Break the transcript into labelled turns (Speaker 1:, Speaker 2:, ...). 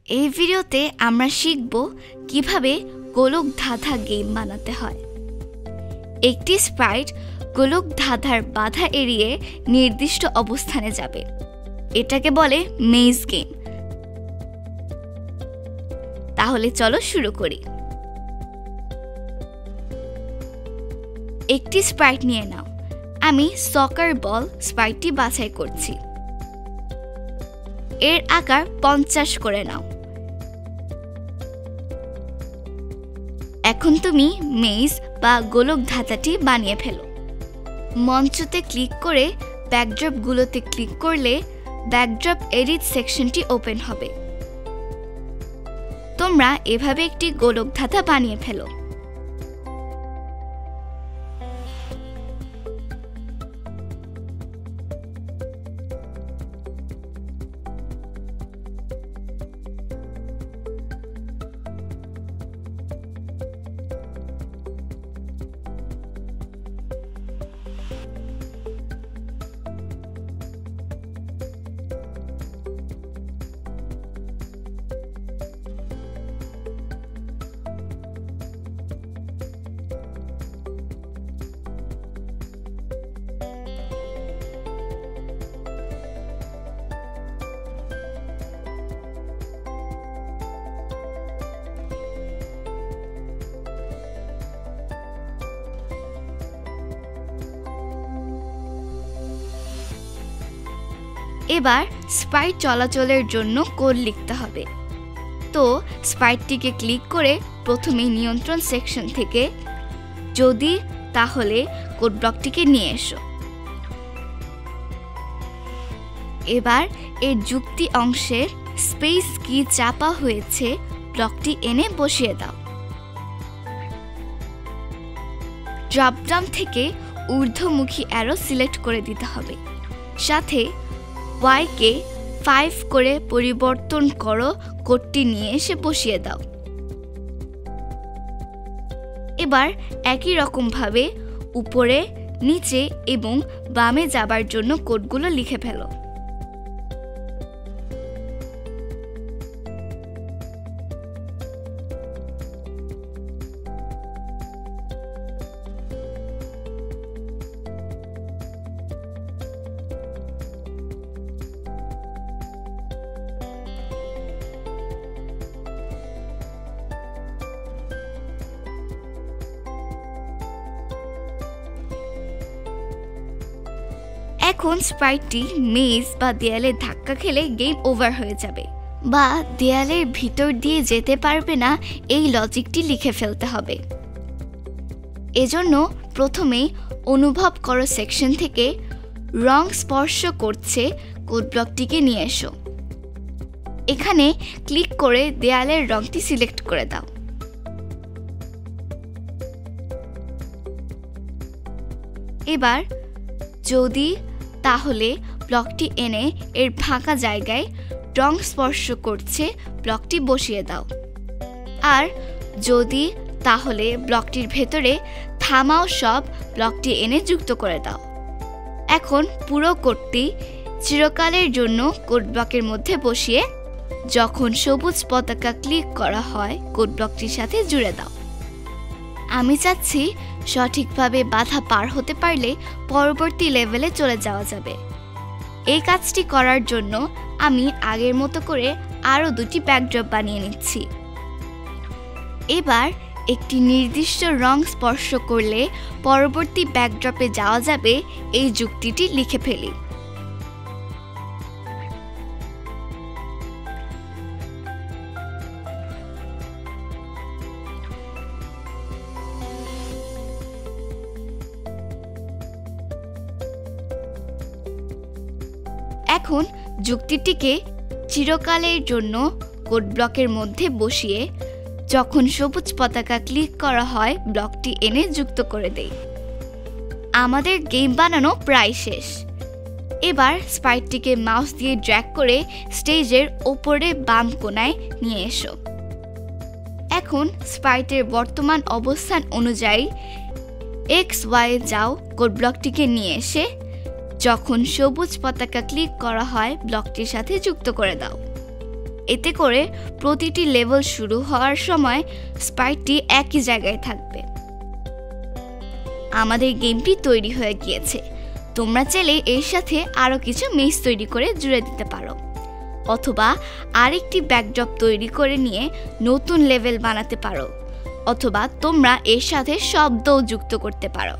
Speaker 1: এই ভিডিওতে আমরা শিখব কিভাবে গোলক ধাঁধা গেম বানাতে হয়। একটি স্প্রাইট গোলক ধাঁধার বাধা এড়িয়ে নির্দিষ্ট অবস্থানে যাবে, এটাকে বলে মেজ গেম। তাহলে চলো শুরু করি। একটি স্প্রাইট নিয়ে নাও। আমি সকার বল স্প্রাইটটি বাছাই করছি। এর আকার 50 করে নাও। এখন তুমি মেজ বা গোলক ধাঁধাটি বানিয়ে ফেলো। মঞ্চতে ক্লিক করে ব্যাকড্রপগুলোতে ক্লিক করলে ব্যাকড্রপ এডিট সেকশনটি ওপেন হবে। তোমরা এভাবে একটি গোলক ধাঁধা বানিয়ে ফেলো। এবার স্প্রাইট চলাচলের জন্য কোড লিখতে হবে। তো স্প্রাইটটিকে ক্লিক করে প্রথমে নিয়ন্ত্রণ সেকশন থেকে যদি তাহলে কোড ব্লকটিকে নিয়ে এসো। এবার এর যুক্তি অংশের স্পেস কি চাপা হয়েছে ব্লকটি এনে বসিয়ে দাও। ড্রপডাউন থেকে ঊর্ধ্বমুখী অ্যারো সিলেক্ট করে দিতে হবে। সাথে y কে 5 করে পরিবর্তন করো কোডটি নিয়ে এসে বসিয়ে দাও। এবার একই রকমভাবে উপরে, নিচে এবং বামে যাবার জন্য কোডগুলো লিখে ফেলো। এখন স্প্রাইটটি মেজ বা দেয়ালে ধাক্কা খেলে গেম ওভার হয়ে যাবে, বা দেয়ালের ভিতর দিয়ে যেতে পারবে না, এই লজিকটি লিখে ফেলতে হবে। এজন্য প্রথমে অনুভব করো সেকশন থেকে রং স্পর্শ করছে কোড ব্লকটিকে নিয়ে এসো। এখানে ক্লিক করে দেয়ালের রংটি সিলেক্ট করে দাও। এবার যদি তাহলে ব্লকটি এনে এর ফাঁকা জায়গায় রং স্পর্শ করছে ব্লকটি বসিয়ে দাও। আর যদি তাহলে ব্লকটির ভেতরে থামাও সব ব্লকটি এনে যুক্ত করে দাও। এখন পুরো কোডটি চিরকালের জন্য কোড ব্লকের মধ্যে বসিয়ে যখন সবুজ পতাকা ক্লিক করা হয় কোড ব্লকটির সাথে জুড়ে দাও। আমি চাচ্ছি সঠিকভাবে বাধা পার হতে পারলে পরবর্তী লেভেলে চলে যাওয়া যাবে। এই কাজটি করার জন্য আমি আগের মতো করে আরও 2টি ব্যাকড্রপ বানিয়ে নিচ্ছি। এবার একটি নির্দিষ্ট রং স্পর্শ করলে পরবর্তী ব্যাকড্রপে যাওয়া যাবে, এই যুক্তিটি লিখে ফেলি। এখন যুক্তিটিকে চিরকালের জন্য কোড ব্লকের মধ্যে বসিয়ে যখন সবুজ পতাকা ক্লিক করা হয় ব্লকটি এনে যুক্ত করে দেই। আমাদের গেম বানানো প্রায় শেষ। এবার স্প্রাইটটিকে মাউস দিয়ে ড্র্যাগ করে স্টেজের ওপরে বাম কোণায় নিয়ে এসো। এখন স্প্রাইটের বর্তমান অবস্থান অনুযায়ী XY যাও কোড ব্লকটিকে নিয়ে এসে যখন সবুজ পতাকা ক্লিক করা হয় ব্লকটির সাথে যুক্ত করে দাও। এতে করে প্রতিটি লেভেল শুরু হওয়ার সময় স্প্রাইটটি একই জায়গায় থাকবে। আমাদের গেমটি তৈরি হয়ে গিয়েছে। তোমরা চাইলে এর সাথে আরও কিছু মেজ তৈরি করে জুড়ে দিতে পারো, অথবা আরেকটি ব্যাকড্রপ তৈরি করে নিয়ে নতুন লেভেল বানাতে পারো, অথবা তোমরা এর সাথে শব্দও যুক্ত করতে পারো।